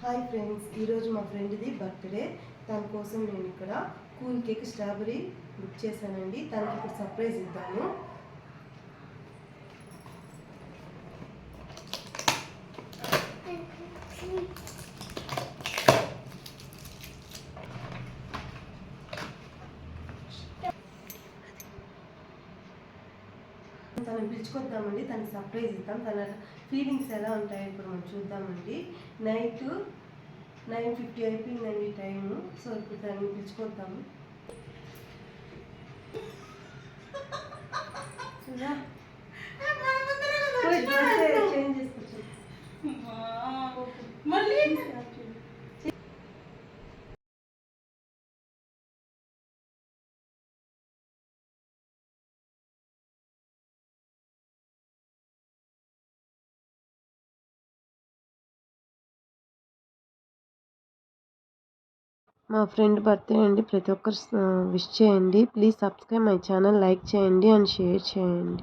Hi friends, ఈరోజు మా ఫ్రెండ్ది birthday. తన కోసం నేను ఇక్కడ కూల్ కేక్ స్ట్రాబెరీ బుక్ చేశానండి. తనకి ఇప్పుడు సర్ప్రైజ్ ఇద్దాము. తనని పిలుచుకొద్దామండి, తనకి సర్ప్రైజ్ ఇద్దాం. తన ఫీలింగ్స్ ఎలా ఉంటాయో ఇప్పుడు మనం చూద్దామండి. నైట్ 9:50 అయిపోయిందండి టైము. సో ఇప్పుడు తనని పిలుచుకొద్దాము. చేంజ్ చేసుకొచ్చాను. మా ఫ్రెండ్ బర్త్డే అండి. ప్రతి ఒక్కరు విష్ చేయండి. Please subscribe my channel, like చేయండి అండ్ షేర్ చేయండి.